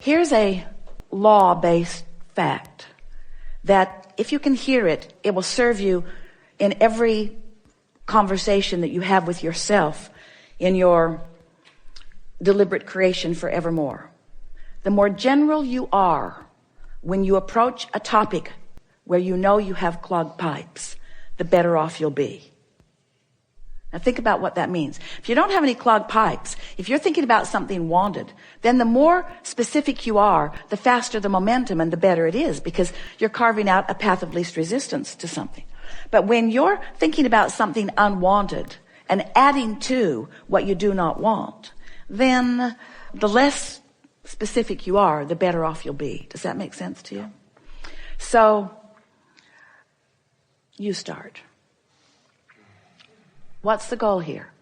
Here's a law-based fact that if you can hear it, it will serve you in every conversation that you have with yourself in your deliberate creation forevermore. The more general you are when you approach a topic where you know you have clogged pipes, the better off you'll be. Now think about what that means. If you don't have any clogged pipes, if you're thinking about something wanted, then the more specific you are, the faster the momentum and the better it is, because you're carving out a path of least resistance to something. But when you're thinking about something unwanted and adding to what you do not want, then the less specific you are, the better off you'll be. Does that make sense to you? So, you start. What's the goal here?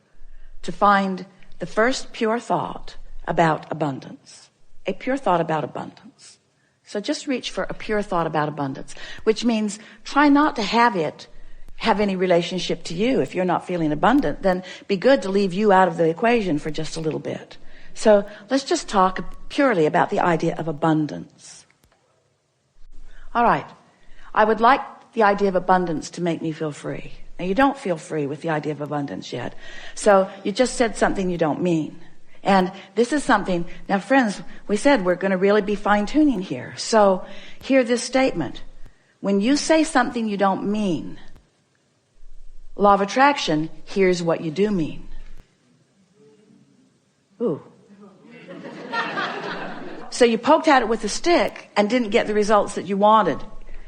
To find the first pure thought about abundance. A pure thought about abundance. So just reach for a pure thought about abundance, which means try not to have it have any relationship to you. If you're not feeling abundant, then be good to leave you out of the equation for just a little bit. So let's just talk purely about the idea of abundance. All right. I would like the idea of abundance to make me feel free. Now, you don't feel free with the idea of abundance yet. So you just said something you don't mean. And this is something, now friends, we said we're going to really be fine-tuning here. So hear this statement. When you say something you don't mean, law of attraction, here's what you do mean. Ooh. So you poked at it with a stick and didn't get the results that you wanted.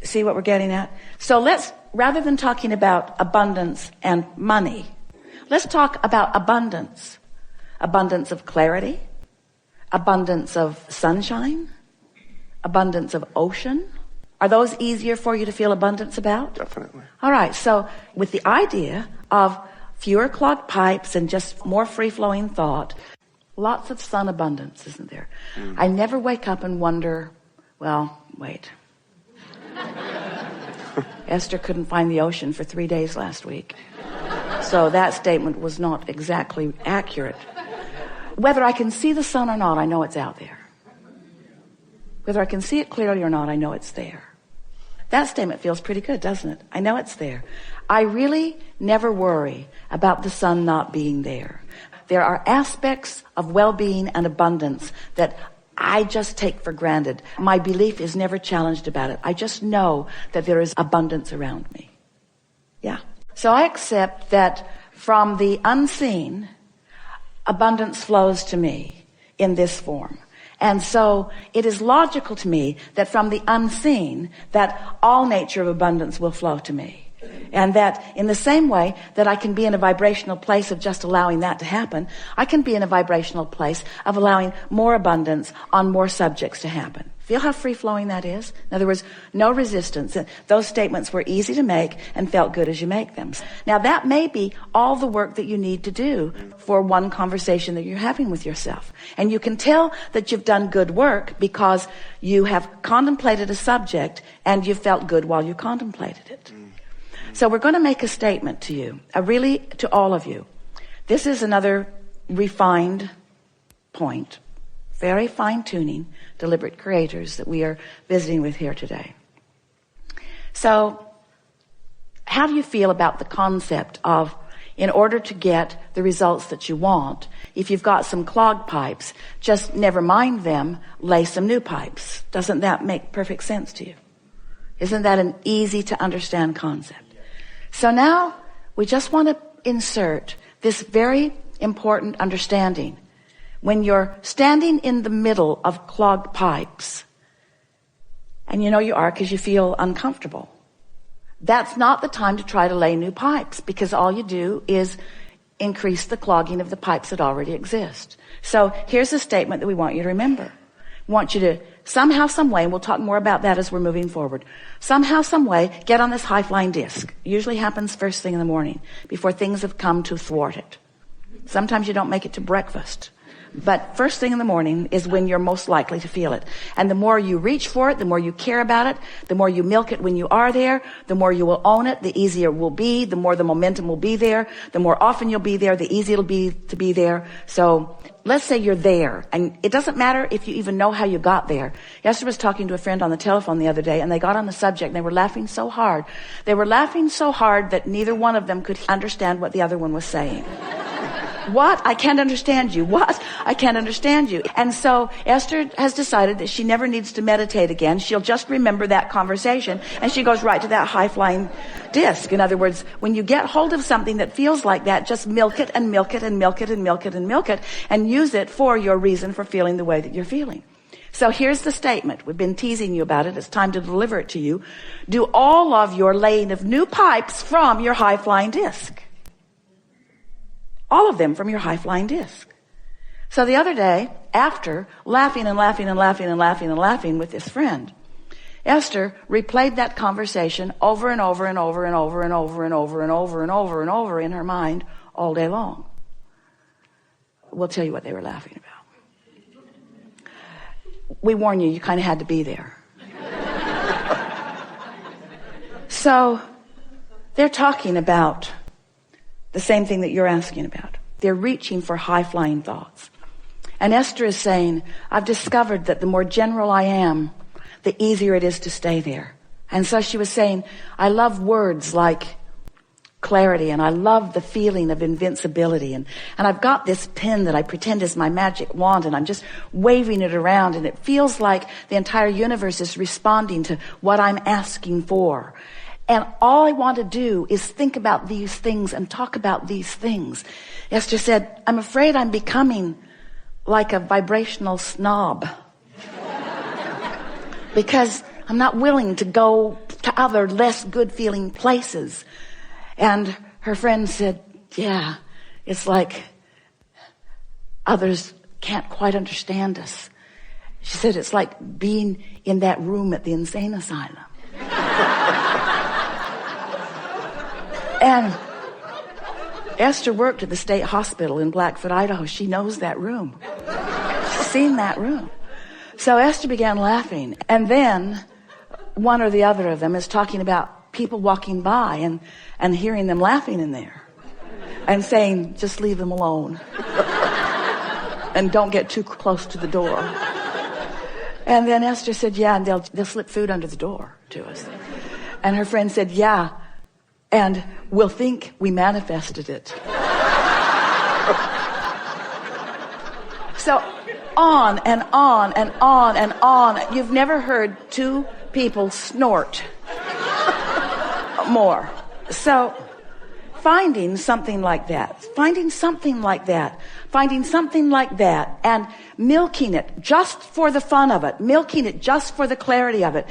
See what we're getting at? So let's, rather than talking about abundance and money, let's talk about abundance. Abundance of clarity, abundance of sunshine, abundance of ocean. Are those easier for you to feel abundance about? Definitely. All right. So with the idea of fewer clogged pipes and just more free-flowing thought, lots of sun abundance, isn't there? I never wake up and wonder, well, wait. Esther couldn't find the ocean for 3 days last week. So that statement was not exactly accurate. Whether I can see the sun or not, I know it's out there. Whether I can see it clearly or not, I know it's there. That statement feels pretty good, doesn't it? I know it's there. I really never worry about the sun not being there. There are aspects of well-being and abundance that I just take for granted. My belief is never challenged about it. I just know that there is abundance around me. Yeah. So I accept that from the unseen, abundance flows to me in this form. And so it is logical to me that from the unseen, that all nature of abundance will flow to me. And that in the same way that I can be in a vibrational place of just allowing that to happen, I can be in a vibrational place of allowing more abundance on more subjects to happen. Feel how free-flowing that is? In other words, no resistance. Those statements were easy to make and felt good as you make them. Now that may be all the work that you need to do for one conversation that you're having with yourself. And you can tell that you've done good work because you have contemplated a subject and you felt good while you contemplated it. So we're going to make a statement to you, really to all of you. This is another refined point, very fine-tuning, deliberate creators that we are visiting with here today. So how do you feel about the concept of, in order to get the results that you want, if you've got some clogged pipes, just never mind them, lay some new pipes? Doesn't that make perfect sense to you? Isn't that an easy to understand concept? So now we just want to insert this very important understanding. When you're standing in the middle of clogged pipes, and you know you are because you feel uncomfortable, that's not the time to try to lay new pipes, because all you do is increase the clogging of the pipes that already exist. So here's a statement that we want you to remember. We want you to somehow, some way, and we'll talk more about that as we're moving forward, somehow, some way, get on this high-flying disc. It usually happens first thing in the morning, before things have come to thwart it. Sometimes you don't make it to breakfast. But first thing in the morning is when you're most likely to feel it. And the more you reach for it, the more you care about it, the more you milk it when you are there, the more you will own it, the easier it will be, the more the momentum will be there, the more often you'll be there, the easier it'll be to be there. So let's say you're there, and it doesn't matter if you even know how you got there. Esther was talking to a friend on the telephone the other day, and they got on the subject, and they were laughing so hard. They were laughing so hard that neither one of them could understand what the other one was saying. What? I can't understand you. What? I can't understand you. And so Esther has decided that she never needs to meditate again. She'll just remember that conversation, and she goes right to that high-flying disc. In other words, when you get hold of something that feels like that, just milk it and milk it and milk it and milk it and milk it, and use it for your reason for feeling the way that you're feeling. So here's the statement. We've been teasing you about it. It's time to deliver it to you. Do all of your laying of new pipes from your high-flying disc. All of them from your high-flying disc. So the other day, after laughing and laughing and laughing and laughing and laughing with this friend, Esther replayed that conversation over and over and over and over and over and over and over and over and over in her mind all day long. We'll tell you what they were laughing about. We warn you, you kind of had to be there. So they're talking about the same thing that you're asking about. They're reaching for high-flying thoughts. And Esther is saying, I've discovered that the more general I am, the easier it is to stay there. And so she was saying, I love words like clarity, and I love the feeling of invincibility. And I've got this pen that I pretend is my magic wand, and I'm just waving it around, and it feels like the entire universe is responding to what I'm asking for. And all I want to do is think about these things and talk about these things. Esther said, I'm afraid I'm becoming like a vibrational snob. Because I'm not willing to go to other less good feeling places. And her friend said, yeah, it's like others can't quite understand us. She said, it's like being in that room at the insane asylum. And Esther worked at the state hospital in Blackfoot, Idaho. She knows that room. She's seen that room. So Esther began laughing. And then one or the other of them is talking about people walking by and hearing them laughing in there and saying, just leave them alone. And don't get too close to the door. And then Esther said, yeah, and they'll slip food under the door to us. And her friend said, yeah, and we'll think we manifested it. So on and on and on and on. You've never heard two people snort more. So finding something like that, and milking it just for the fun of it, milking it just for the clarity of it,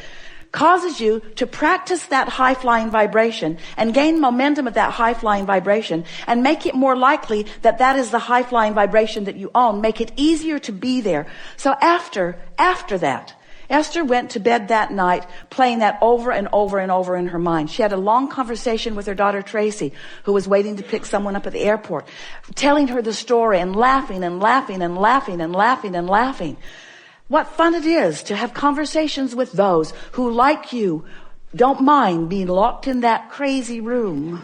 causes you to practice that high-flying vibration and gain momentum of that high-flying vibration and make it more likely that that is the high-flying vibration that you own. Make it easier to be there. So after that, Esther went to bed that night playing that over and over and over in her mind. She had a long conversation with her daughter Tracy, who was waiting to pick someone up at the airport, telling her the story and laughing and laughing and laughing and laughing and laughing. What fun it is to have conversations with those who, like you, don't mind being locked in that crazy room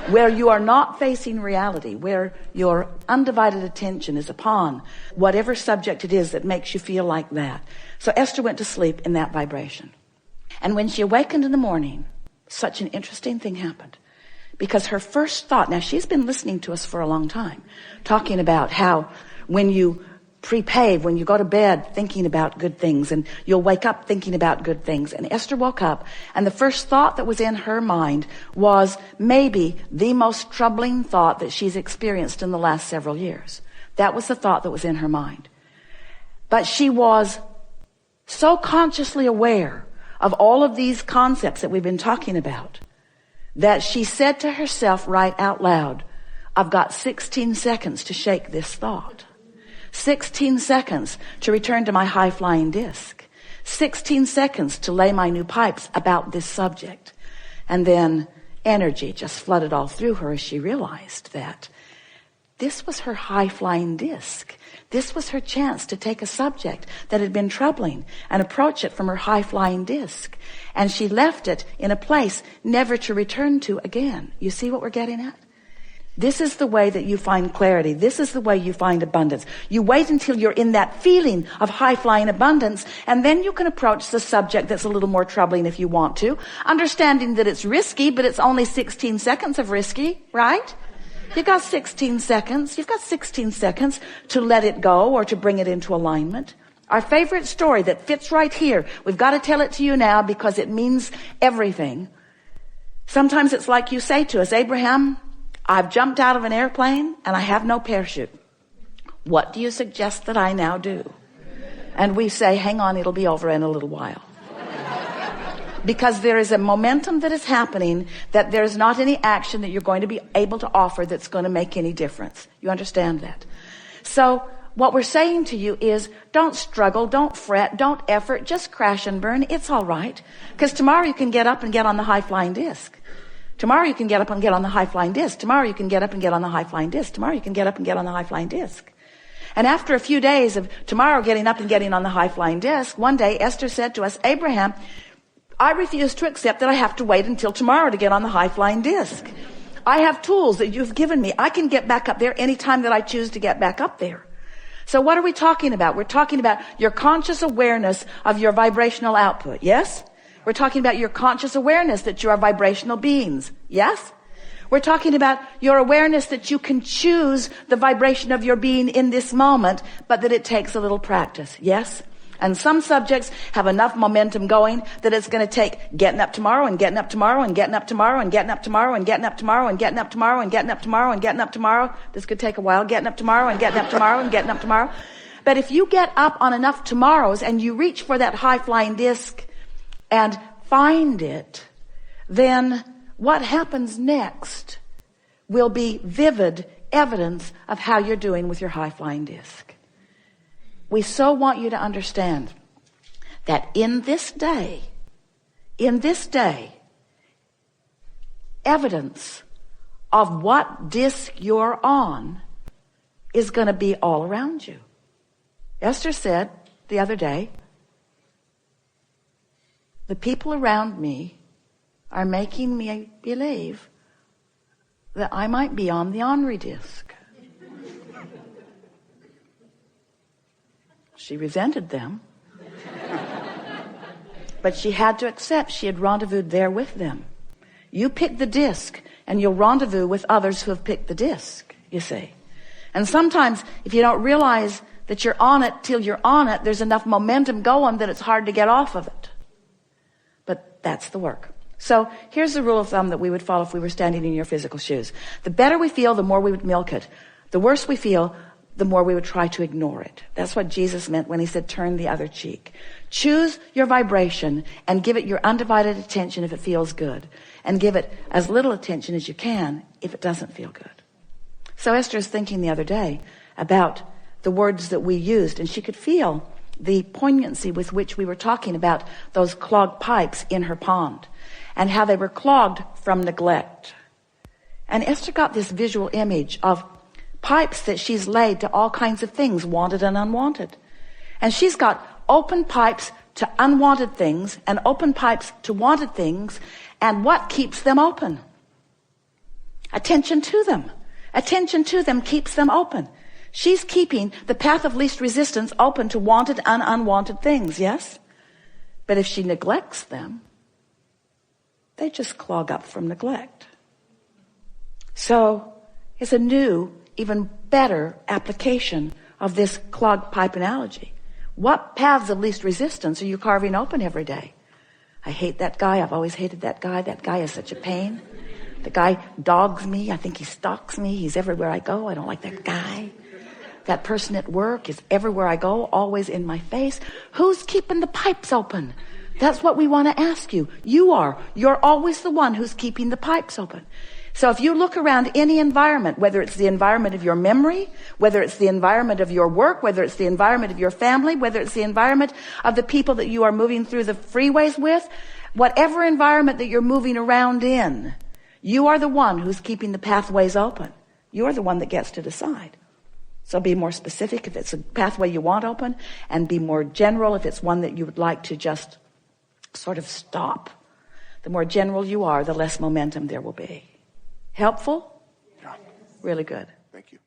where you are not facing reality, where your undivided attention is upon whatever subject it is that makes you feel like that. So Esther went to sleep in that vibration. And when she awakened in the morning, such an interesting thing happened. Because her first thought, now she's been listening to us for a long time, talking about how when you pre-pave, when you go to bed thinking about good things, and you'll wake up thinking about good things. And Esther woke up, and the first thought that was in her mind was maybe the most troubling thought that she's experienced in the last several years. That was the thought that was in her mind. But she was so consciously aware of all of these concepts that we've been talking about that she said to herself right out loud, I've got 16 seconds to shake this thought. 16 seconds to return to my high-flying disc. 16 seconds to lay my new pipes about this subject. And then energy just flooded all through her as she realized that this was her high-flying disc. This was her chance to take a subject that had been troubling and approach it from her high-flying disc. And she left it in a place never to return to again. You see what we're getting at? This is the way that you find clarity. This is the way you find abundance. You wait until you're in that feeling of high-flying abundance, and then you can approach the subject that's a little more troubling if you want to, understanding that it's risky, but it's only 16 seconds of risky, right? You've got 16 seconds. You've got 16 seconds to let it go or to bring it into alignment. Our favorite story that fits right here. We've got to tell it to you now because it means everything. Sometimes it's like you say to us, Abraham, I've jumped out of an airplane and I have no parachute. What do you suggest that I now do? And we say, hang on, it'll be over in a little while. Because there is a momentum that is happening that there's not any action that you're going to be able to offer that's going to make any difference. You understand that? So what we're saying to you is don't struggle, don't fret, don't effort, just crash and burn. It's all right. Because tomorrow you can get up and get on the high-flying disc. Tomorrow you can get up and get on the high-flying disc. Tomorrow you can get up and get on the high-flying disc. Tomorrow you can get up and get on the high-flying disc. And after a few days of tomorrow getting up and getting on the high-flying disc, one day Esther said to us, Abraham, I refuse to accept that I have to wait until tomorrow to get on the high-flying disc. I have tools that you've given me. I can get back up there anytime that I choose to get back up there. So what are we talking about? We're talking about your conscious awareness of your vibrational output. Yes? We're talking about your conscious awareness that you are vibrational beings. Yes? We're talking about your awareness that you can choose the vibration of your being in this moment, but that it takes a little practice. Yes? And some subjects have enough momentum going that it's going to take getting up tomorrow and getting up tomorrow and getting up tomorrow and getting up tomorrow and getting up tomorrow and getting up tomorrow and getting up tomorrow and getting up tomorrow. This could take a while. Getting up tomorrow and getting up tomorrow and getting up tomorrow. But if you get up on enough tomorrows and you reach for that high-flying disc and find it, then what happens next will be vivid evidence of how you're doing with your high-flying disc. We so want you to understand that in this day, evidence of what disc you're on is going to be all around you. Esther said the other day, the people around me are making me believe that I might be on the ornery disc. She resented them, but she had to accept she had rendezvoused there with them. You pick the disc and you'll rendezvous with others who have picked the disc, you see. And sometimes if you don't realize that you're on it till you're on it, there's enough momentum going that it's hard to get off of it. But that's the work. So here's the rule of thumb that we would follow if we were standing in your physical shoes. The better we feel, the more we would milk it. The worse we feel, the more we would try to ignore it. That's what Jesus meant when he said, turn the other cheek. Choose your vibration and give it your undivided attention if it feels good. And give it as little attention as you can if it doesn't feel good. So Esther was thinking the other day about the words that we used, and she could feel the poignancy with which we were talking about those clogged pipes in her pond and how they were clogged from neglect. And Esther got this visual image of pipes that she's laid to all kinds of things, wanted and unwanted. And she's got open pipes to unwanted things and open pipes to wanted things. And what keeps them open? Attention to them. Attention to them keeps them open. She's keeping the path of least resistance open to wanted and unwanted things, yes? But if she neglects them, they just clog up from neglect. So it's a new, even better application of this clogged pipe analogy. What paths of least resistance are you carving open every day? I hate that guy. I've always hated that guy. That guy is such a pain. The guy dogs me. I think he stalks me. He's everywhere I go. I don't like that guy. That person at work is everywhere I go, always in my face. Who's keeping the pipes open? That's what we want to ask you. You are. You're always the one who's keeping the pipes open. So if you look around any environment, whether it's the environment of your memory, whether it's the environment of your work, whether it's the environment of your family, whether it's the environment of the people that you are moving through the freeways with, whatever environment that you're moving around in, you are the one who's keeping the pathways open. You're the one that gets to decide. So be more specific if it's a pathway you want open, and be more general if it's one that you would like to just sort of stop. The more general you are, the less momentum there will be. Helpful? Yeah. Really good. Thank you.